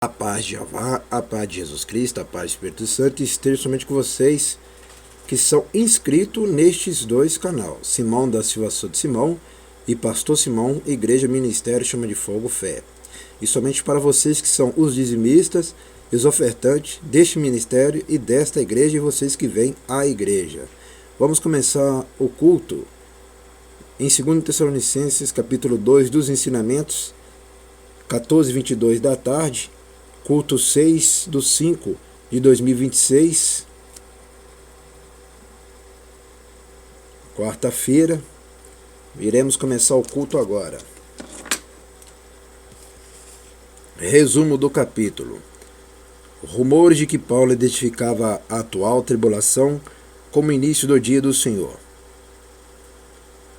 A paz de Jeová, a paz de Jesus Cristo, a paz do Espírito Santo esteja somente com vocês que são inscritos nestes dois canais, Simão da Silva Souto Simão e Pastor Simão, Igreja Ministério Chama de Fogo Fé. E somente para vocês que são os dizimistas e os ofertantes deste ministério e desta igreja e vocês que vêm à igreja. Vamos começar o culto em 2 Tessalonicenses, capítulo 2 dos ensinamentos, 14h22 da tarde, culto 6/5 de 2026, quarta-feira. Iremos começar o culto agora. Resumo do capítulo. Rumores de que Paulo identificava a atual tribulação como início do dia do Senhor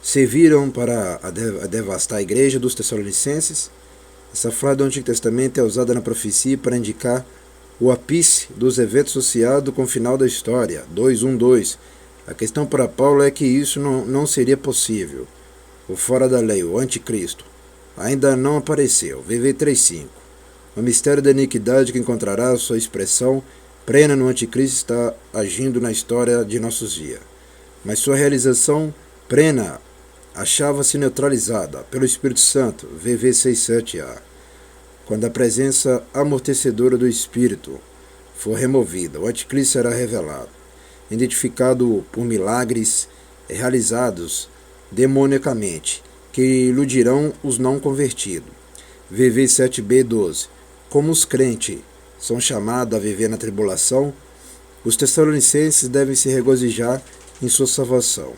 serviram para devastar a igreja dos Tessalonicenses. Essa frase do Antigo Testamento é usada na profecia para indicar o ápice dos eventos associados com o final da história, 2:1:2. A questão para Paulo é que isso não seria possível. O fora da lei, o anticristo, ainda não apareceu, VV 3:5. O mistério da iniquidade que encontrará sua expressão plena no anticristo está agindo na história de nossos dias. Mas sua realização plena achava-se neutralizada pelo Espírito Santo, VV 6:7a. Quando a presença amortecedora do Espírito for removida, o anticristo será revelado, identificado por milagres realizados demoniacamente, que iludirão os não convertidos. VV 7b12. Como os crentes são chamados a viver na tribulação, os tessalonicenses devem se regozijar em sua salvação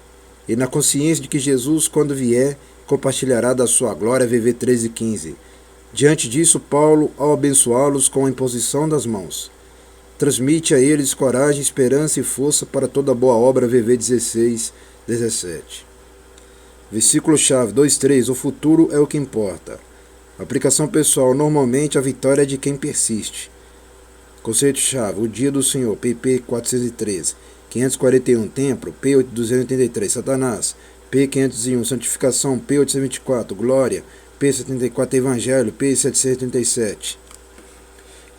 e na consciência de que Jesus, quando vier, compartilhará da sua glória, VV 13:15. Diante disso, Paulo, ao abençoá-los com a imposição das mãos, transmite a eles coragem, esperança e força para toda boa obra, VV 16:17. Versículo-chave 2:3. O futuro é o que importa. Aplicação pessoal. Normalmente a vitória é de quem persiste. Conceito-chave. O dia do Senhor, PP 413. 541, Templo, P883, Satanás, P501, Santificação, P824, Glória, P74, Evangelho, P737.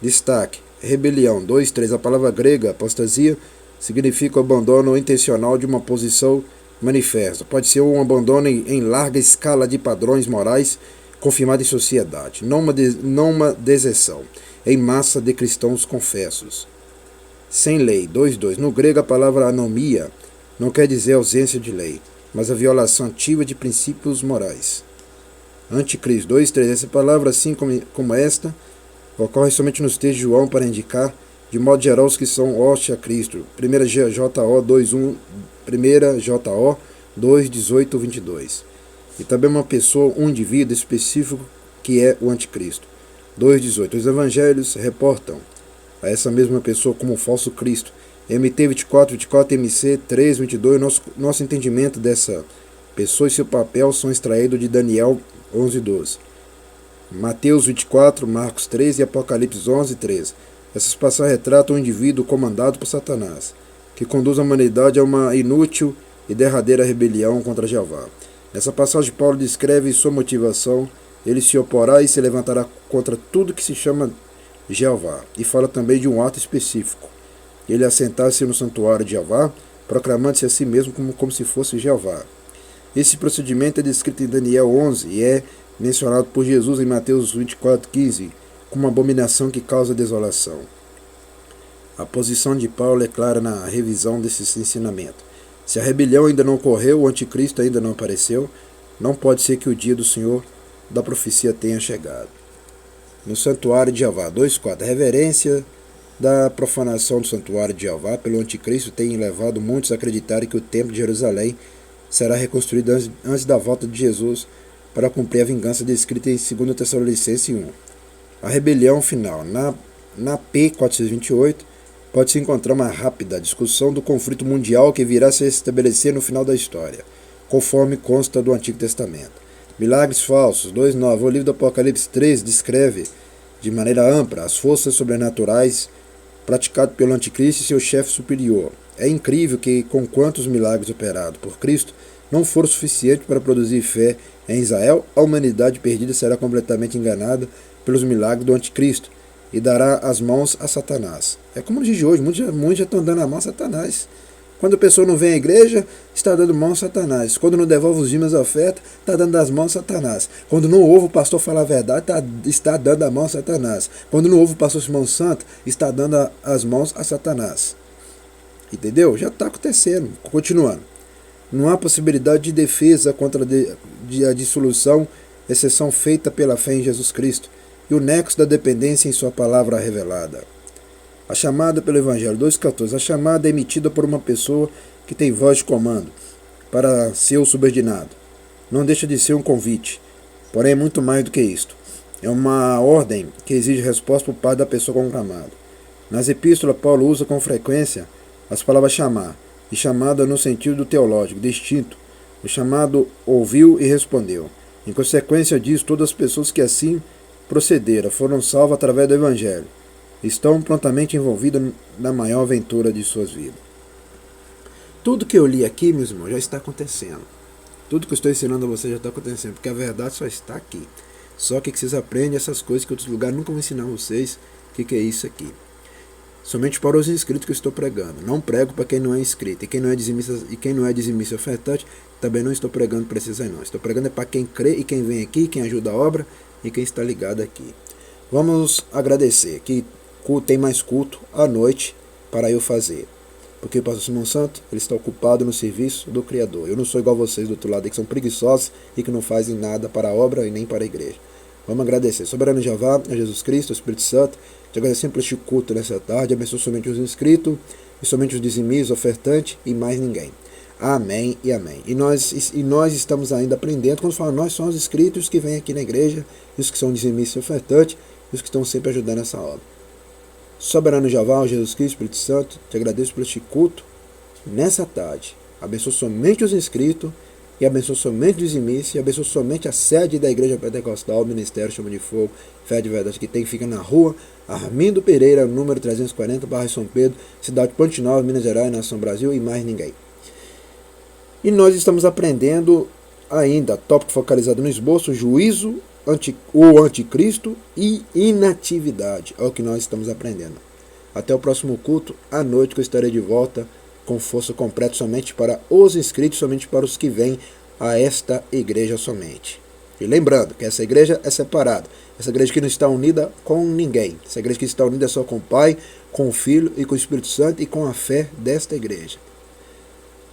Destaque: rebelião, 2:3. A palavra grega, apostasia, significa o abandono intencional de uma posição manifesta. Pode ser um abandono em larga escala de padrões morais confirmado em sociedade, não uma deserção em massa de cristãos confessos. Sem lei, 2:2. No grego, a palavra anomia não quer dizer ausência de lei, mas a violação ativa de princípios morais. Anticristo, 2:3. Essa palavra, assim como esta, ocorre somente nos textos de João para indicar, de modo geral, os que são hostes a Cristo. 1 JO 2:1, 1 JO 2:18-22. E também uma pessoa, um indivíduo específico que é o anticristo. 2:18. Os evangelhos reportam a essa mesma pessoa como falso Cristo. MT 24, MC 3:22. Nosso entendimento dessa pessoa e seu papel são extraídos de Daniel 11:12. Mateus 24, Marcos 13 e Apocalipse 11:13. Essas passagens retratam um indivíduo comandado por Satanás, que conduz a humanidade a uma inútil e derradeira rebelião contra Jeová. Nessa passagem, Paulo descreve sua motivação. Ele se oporá e se levantará contra tudo que se chama Jeová, e fala também de um ato específico. Ele assentar-se no santuário de Jeová, proclamando-se a si mesmo como se fosse Jeová. Esse procedimento é descrito em Daniel 11 e é mencionado por Jesus em Mateus 24:15 como uma abominação que causa desolação. A posição de Paulo é clara na revisão desse ensinamento. Se a rebelião ainda não ocorreu, o anticristo ainda não apareceu, não pode ser que o dia do Senhor da profecia tenha chegado. No santuário de Jeová, 2:4. A reverência da profanação do santuário de Jeová pelo anticristo tem levado muitos a acreditarem que o templo de Jerusalém será reconstruído antes da volta de Jesus para cumprir a vingança descrita em 2 Tessalonicenses 1. A rebelião final. Na P428 pode-se encontrar uma rápida discussão do conflito mundial que virá a se estabelecer no final da história, conforme consta do Antigo Testamento. Milagres falsos, 2:9. O livro do Apocalipse 3 descreve de maneira ampla as forças sobrenaturais praticadas pelo anticristo e seu chefe superior. É incrível que, com quantos milagres operados por Cristo não foram suficientes para produzir fé em Israel, a humanidade perdida será completamente enganada pelos milagres do anticristo e dará as mãos a Satanás. É como nos dias de hoje, muitos já estão dando a mão a Satanás. Quando a pessoa não vem à igreja, está dando mão a Satanás. Quando não devolve os dízimos e a oferta, está dando as mãos a Satanás. Quando não ouve o pastor falar a verdade, está dando a mão a Satanás. Quando não ouve o pastor Simão Santo, está dando as mãos a Satanás. Entendeu? Já está acontecendo. Continuando. Não há possibilidade de defesa contra a dissolução, exceção feita pela fé em Jesus Cristo e o nexo da dependência em sua palavra revelada. A chamada pelo Evangelho 2,14. A chamada é emitida por uma pessoa que tem voz de comando para seu subordinado. Não deixa de ser um convite, porém é muito mais do que isto. É uma ordem que exige resposta por parte da pessoa conclamada. Nas epístolas, Paulo usa com frequência as palavras chamar e chamada no sentido teológico, distinto. O chamado ouviu e respondeu. Em consequência disso, todas as pessoas que assim procederam foram salvas através do Evangelho. Estão prontamente envolvidas na maior aventura de suas vidas. Tudo que eu li aqui, meus irmãos, já está acontecendo. Tudo que eu estou ensinando a vocês já está acontecendo, porque a verdade só está aqui. Só que vocês aprendem essas coisas que outros lugares nunca vão ensinar a vocês o que é isso aqui. Somente para os inscritos que eu estou pregando. Não prego para quem não é inscrito. E quem não é dizimista ofertante, também não estou pregando para esses aí não. Estou pregando para quem crê e quem vem aqui, quem ajuda a obra e quem está ligado aqui. Vamos agradecer que tem mais culto à noite para eu fazer. Porque o pastor Simão Santo, ele está ocupado no serviço do Criador. Eu não sou igual a vocês do outro lado, que são preguiçosos e que não fazem nada para a obra e nem para a igreja. Vamos agradecer. Soberano Jeová, a Jesus Cristo, ao Espírito Santo, te agradecemos por este culto nessa tarde. Abençoe somente os inscritos e somente os dizimistas, ofertantes e mais ninguém. Amém e amém. E nós estamos ainda aprendendo. Quando falo nós, são os inscritos que vêm aqui na igreja, os que são dizimistas e ofertantes, e os que estão sempre ajudando essa obra. Soberano Jeová, Jesus Cristo, Espírito Santo, te agradeço por este culto nessa tarde. Abençoe somente os inscritos e abençoe somente os dizimistas e abençoe somente a sede da Igreja Pentecostal, Ministério Chama de Fogo, Fé de Verdade, que fica na rua Armindo Pereira, número 340, bairro São Pedro, cidade de Ponte Nova, Minas Gerais, nação Brasil e mais ninguém. E nós estamos aprendendo ainda, tópico focalizado no esboço, juízo, o anticristo e inatividade. É o que nós estamos aprendendo. Até o próximo culto, à noite, que eu estarei de volta com força completa somente para os inscritos, somente para os que vêm a esta igreja somente. E lembrando que essa igreja é separada. Essa igreja que não está unida com ninguém. Essa igreja que está unida só com o Pai, com o Filho e com o Espírito Santo e com a fé desta igreja.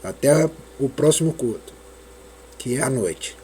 Até o próximo culto, que é à noite.